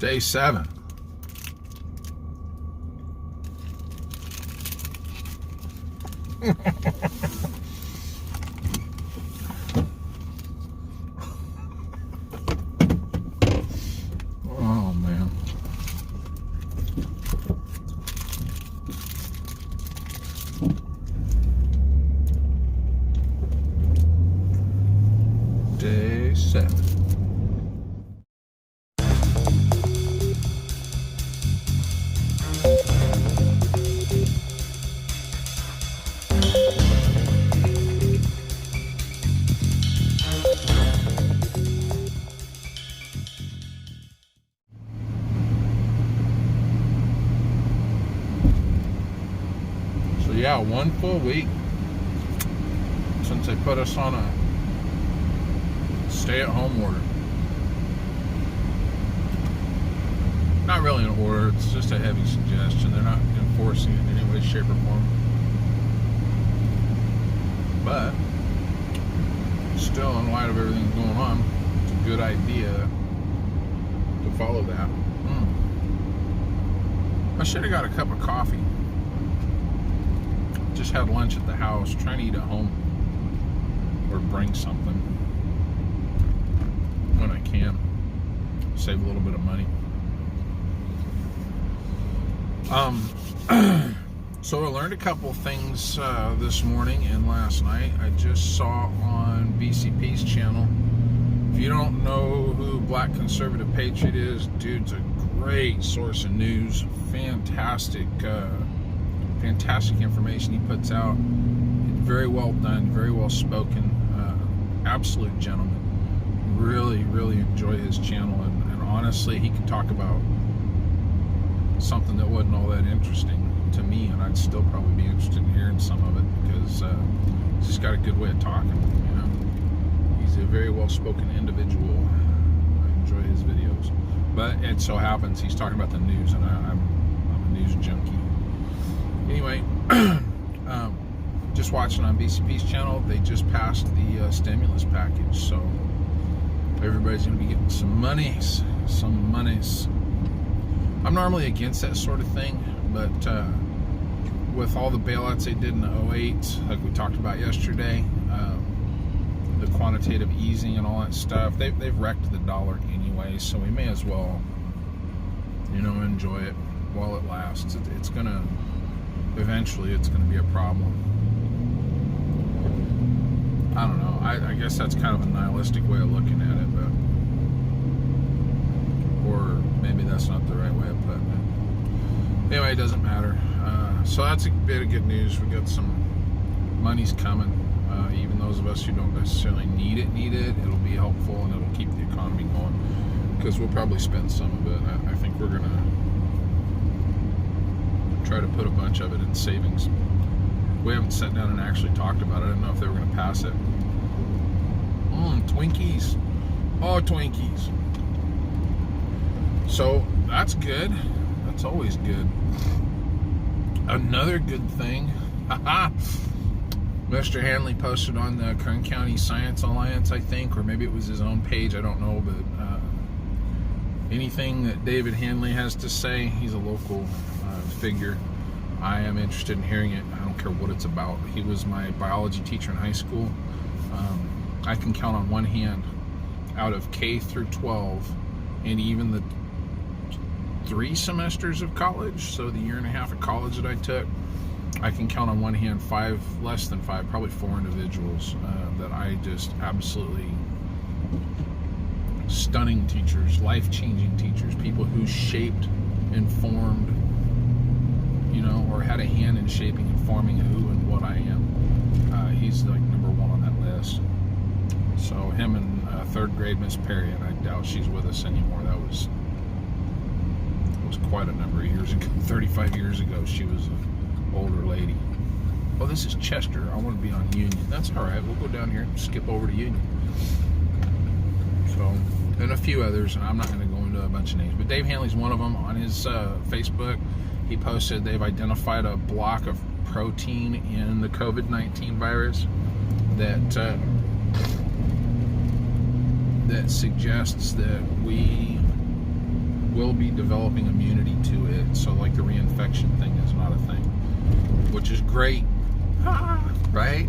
Day 7. Oh man. Day 7. So yeah, 1 full week since they put us on a stay-at-home order. Not really an order, it's just a heavy suggestion. They're not enforcing it in any way, shape, or form. But still, in light of everything going on, it's a good idea to follow that. I should have got a cup of coffee. Just had lunch at the house, trying to eat at home or bring something when I can. Save a little bit of money. So I learned a couple things this morning and last night. I just saw on BCP's channel. If you don't know who Black Conservative Patriot is, dude's a great source of news. Fantastic information he puts out. Very well done, very well spoken. Absolute gentleman. Really, really enjoy his channel, and honestly, he can talk about something that wasn't all that interesting to me, and I'd still probably be interested in hearing some of it because he's just got a good way of talking. You know, he's a very well-spoken individual. I enjoy his videos, but it so happens he's talking about the news, and I'm a news junkie. Anyway, just watching on BCP's channel, they just passed the stimulus package, so everybody's going to be getting some monies. I'm normally against that sort of thing, but with all the bailouts they did in 2008, like we talked about yesterday, the quantitative easing and all that stuff, they've wrecked the dollar anyway, so we may as well, enjoy it while it lasts. Eventually it's going to be a problem. I don't know. I guess that's kind of a nihilistic way of looking at it, but or maybe that's not the right way of putting it. Anyway, it doesn't matter. So that's a bit of good news. We got some money's coming. Even those of us who don't necessarily need it. It'll be helpful, and it'll keep the economy going, because we'll probably spend some of it. I think we're going to try to put a bunch of it in savings. We haven't sat down and actually talked about it. I didn't know if they were going to pass it. Twinkies. Oh, Twinkies. So that's good. That's always good. Another good thing. Mr. Hanley posted on the Kern County Science Alliance, I think, or maybe it was his own page. I don't know, but anything that David Hanley has to say, he's a local figure. I am interested in hearing it. I don't care what it's about. He was my biology teacher in high school. I can count on one hand out of K through 12, and even the 3 semesters of college, so the year and a half of college that I took, I can count on one hand less than 5, probably 4 individuals that I just absolutely stunning teachers, life-changing teachers, people who shaped and formed, or had a hand in shaping and forming who and what I am. He's like number 1 on that list. So him and 3rd grade Miss Perry, and I doubt she's with us anymore. That was quite a number of years ago. 35 years ago, she was an older lady. Oh, this is Chester. I want to be on Union. That's all right. We'll go down here and skip over to Union. So, and a few others. I'm not going to go into a bunch of names, but Dave Hanley's one of them. On his Facebook, he posted they've identified a block of protein in the COVID-19 virus that suggests that we will be developing immunity to it. So like the reinfection thing is not a thing, which is great, right?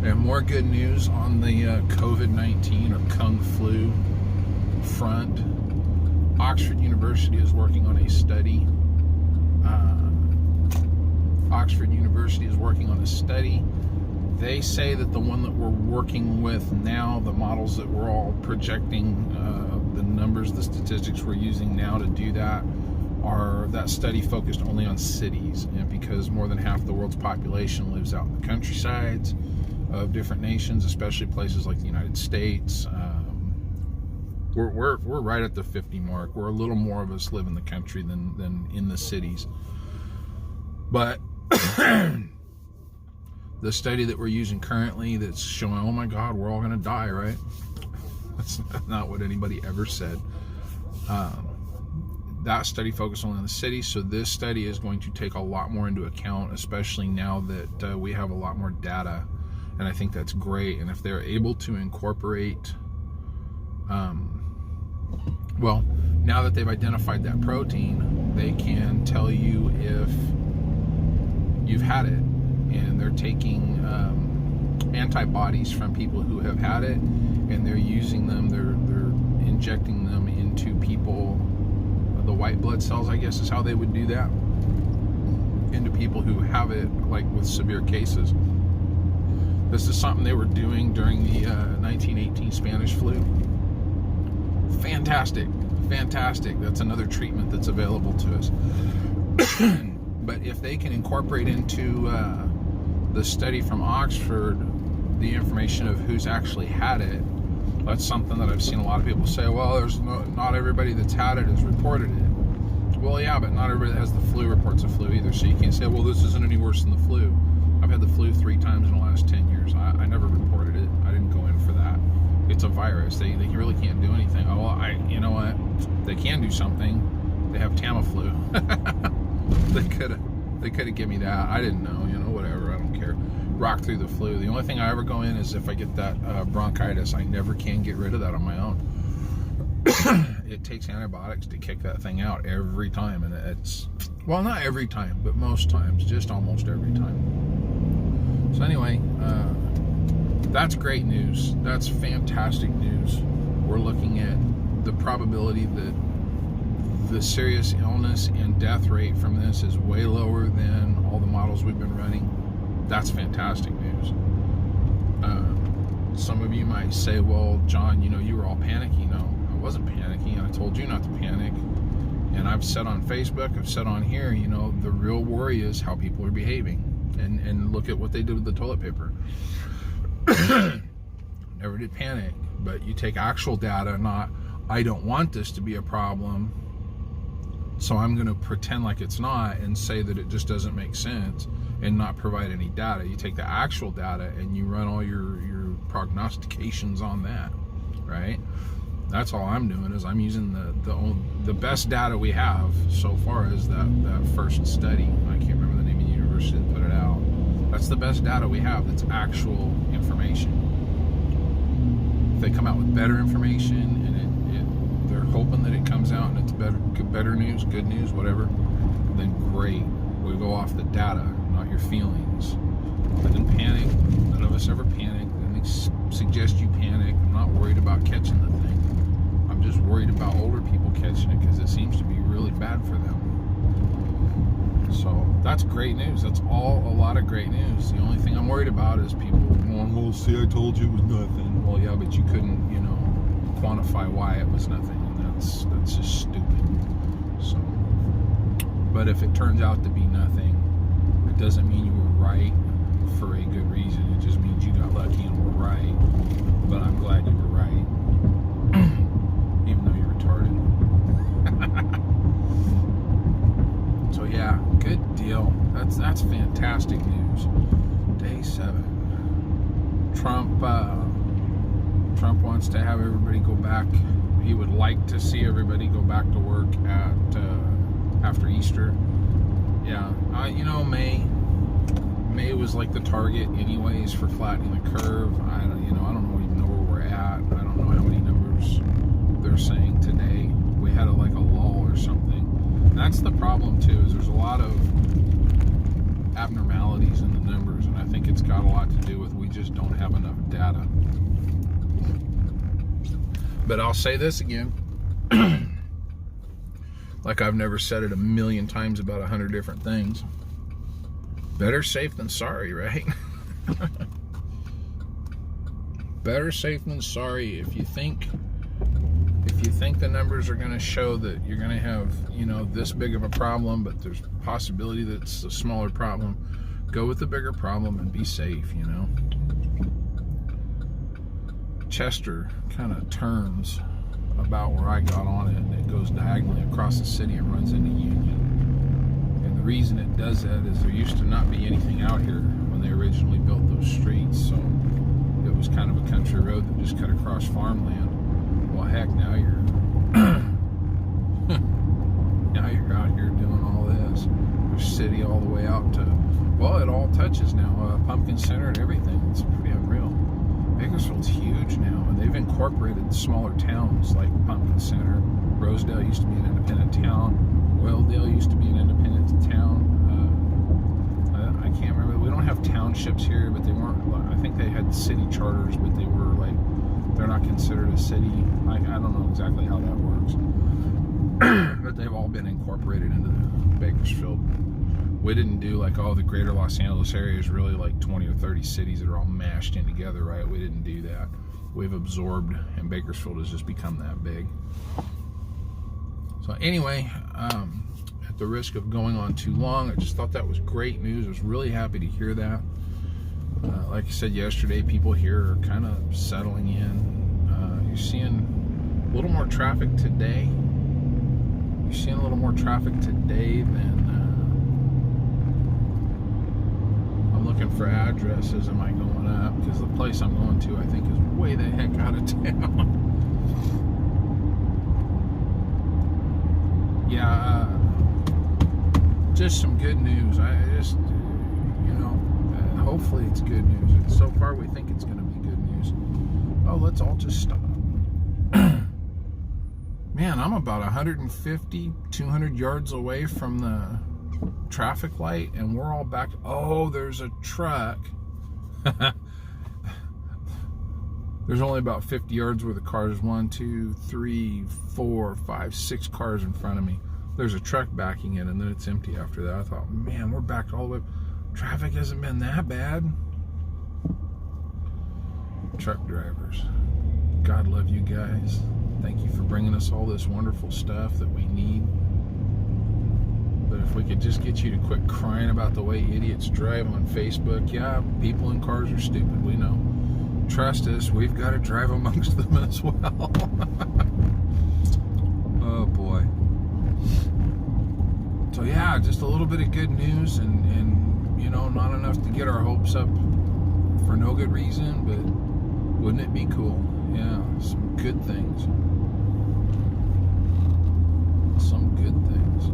And more good news on the COVID-19 or Kung Flu front. Oxford University is working on a study. They say that the one that we're working with now, the models that we're all projecting, the numbers, the statistics we're using now to do that, are that study focused only on cities. And because more than half the world's population lives out in the countrysides of different nations, especially places like the United States, we're right at the 50 mark. We're a little more of us live in the country than in the cities. But the study that we're using currently that's showing, oh my God, we're all going to die, right? That's not what anybody ever said. That study focused only on the city, so this study is going to take a lot more into account, especially now that we have a lot more data, and I think that's great. And if they're able to incorporate, well, now that they've identified that protein, they can tell you if you've had it, and they're taking antibodies from people who have had it, and they're using them, they're injecting them into people, the white blood cells, I guess is how they would do that, into people who have it, like with severe cases. This is something they were doing during the 1918 Spanish flu. Fantastic. That's another treatment that's available to us. But if they can incorporate into the study from Oxford the information of who's actually had it, that's something that I've seen a lot of people say, well, there's not everybody that's had it has reported it. Well, yeah, but not everybody that has the flu reports the flu either. So you can't say, well, this isn't any worse than the flu. I've had the flu 3 times in the last 10 years. I never reported it. I didn't go in for that. It's a virus. They really can't do anything. Oh, well, you know what? They can do something. They have Tamiflu. They could have given me that. I didn't know. Whatever. I don't care. Rock through the flu. The only thing I ever go in is if I get that bronchitis. I never can get rid of that on my own. It takes antibiotics to kick that thing out every time, and it's, well, not every time, but most times, just almost every time. So anyway, that's great news. That's fantastic news. We're looking at the probability that the serious illness and death rate from this is way lower than all the models we've been running. That's fantastic news. Some of you might say, well, John, you were all panicky. No, I wasn't panicking. I told you not to panic. And I've said on Facebook, I've said on here, the real worry is how people are behaving. And look at what they did with the toilet paper. Never did panic, but you take actual data, not, I don't want this to be a problem, so I'm going to pretend like it's not and say that it just doesn't make sense and not provide any data. You take the actual data and you run all your prognostications on that, right? That's all I'm doing, is I'm using the best data we have so far is that first study. I can't remember the name of the university that put it out. That's the best data we have that's actual information. If they come out with better information and they're hoping that it comes out and it's better news, good news, whatever, then great. We go off the data, not your feelings. But then panic. None of us ever panic. Then they suggest you panic. I'm not worried about catching the thing. I'm just worried about older people catching it because it seems to be really bad for them. So that's great news. That's all a lot of great news. The only thing I'm worried about is people going, well, see, I told you it was nothing. Well, yeah, but you couldn't, quantify why it was nothing, and that's just stupid. So, but if it turns out to be nothing, it doesn't mean you were right for a good reason. It just means you got lucky and were right. But I'm glad you were right, even though you're retarded. So yeah, good deal. That's fantastic news. Day 7. Trump wants to have everybody go back. He would like to see everybody go back to work after Easter. Yeah, May was like the target anyways for flattening the curve. I don't even know where we're at. I don't know how many numbers they're saying today. We had a lull that's the problem too, is there's a lot of abnormalities in the numbers, and I think it's got a lot to do with we just don't have enough data. But I'll say this again, like I've never said it a million times about 100 different things. Better safe than sorry, right? Better safe than sorry. If you think the numbers are going to show that you're going to have, this big of a problem, but there's a possibility that it's a smaller problem, go with the bigger problem and be safe, Chester kind of turns about where I got on it, and it goes diagonally across the city and runs into Union. And the reason it does that is there used to not be anything out here when they originally built those streets, so it was kind of a country road that just cut across farmland. Well, heck, now you're out here doing all this. There's city all the way out to, well, it all touches now, Pumpkin Center and everything. It's pretty unreal. Bakersfield's huge now, and they've incorporated smaller towns like Pumpkin Center. Rosedale used to be an independent town. Oildale used to be an independent town. I can't remember. We don't have townships here, but they weren't. I think they had city charters, but they were like, they're not considered a city. I don't know exactly how that works. But they've all been incorporated into Bakersfield. We didn't do like, the greater Los Angeles area is really like 20 or 30 cities that are all mashed in together, right? We didn't do that. We've absorbed, and Bakersfield has just become that big. So anyway, at the risk of going on too long, I just thought that was great news. I was really happy to hear that. Like I said yesterday, people here are kind of settling in. You're seeing a little more traffic today. You're seeing a little more traffic today than I'm looking for addresses. Am I going up? Because the place I'm going to, I think, is way the heck out of town. Yeah, just some good news. Hopefully it's good news. And so far we think it's going to be good news. Oh, let's all just stop. Man, I'm about 150, 200 yards away from the traffic light, and we're all back. Oh, there's a truck. There's only about 50 yards where the cars. 1, 2, 3, 4, 5, 6 cars in front of me. There's a truck backing in, and then it's empty after that. I thought, man, we're back all the way. Traffic hasn't been that bad. Truck drivers, God love you guys. Thank you for bringing us all this wonderful stuff that we need. But if we could just get you to quit crying about the way idiots drive on Facebook. Yeah, people in cars are stupid, we know. Trust us, we've got to drive amongst them as well. Oh boy. So yeah, just a little bit of good news, and not enough to get our hopes up for no good reason, but wouldn't it be cool? Yeah, some good things. Some good things.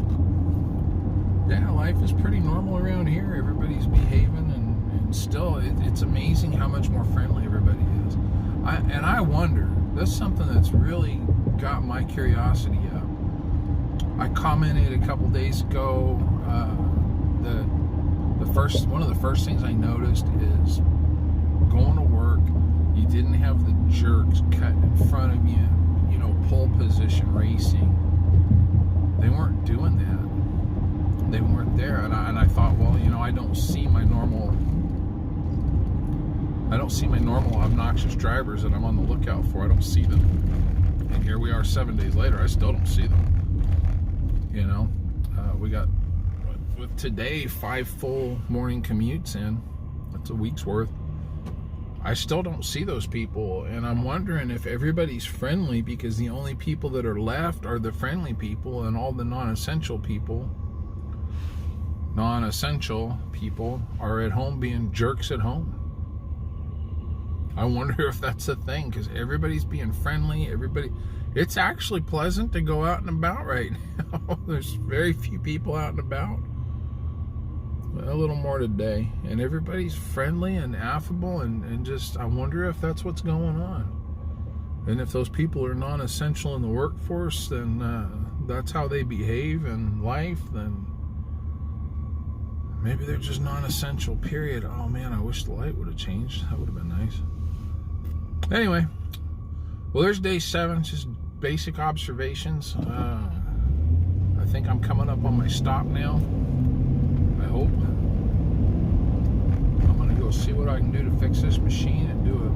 Yeah, life is pretty normal around here. Everybody's behaving, and still, it's amazing how much more friendly everybody is. I wonder, that's something that's really got my curiosity up. I commented a couple days ago that one of the first things I noticed is going to work, you didn't have the jerks cut in front of you, pole position racing. They weren't doing that. They weren't there, and I thought, well, I don't see my normal obnoxious drivers that I'm on the lookout for. I don't see them, and here we are 7 days later. I still don't see them. We got, with today, 5 full morning commutes in. That's a week's worth. I still don't see those people, and I'm wondering if everybody's friendly, because the only people that are left are the friendly people, and all the non-essential people are at home being jerks at home. I wonder if that's the thing, because everybody's being friendly. It's actually pleasant to go out and about right now. There's very few people out and about. A little more today, and everybody's friendly and affable, and just, I wonder if that's what's going on. And if those people are non-essential in the workforce, then that's how they behave in life, then maybe they're just non-essential, period. Oh man, I wish the light would have changed. That would have been nice. Anyway, well, there's day 7, just basic observations. I think I'm coming up on my stop now. I hope. I'm gonna go see what I can do to fix this machine and do a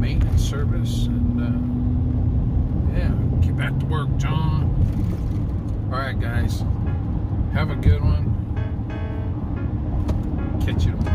maintenance service, and yeah, get back to work, John. All right, guys, have a good one. Catch you tomorrow.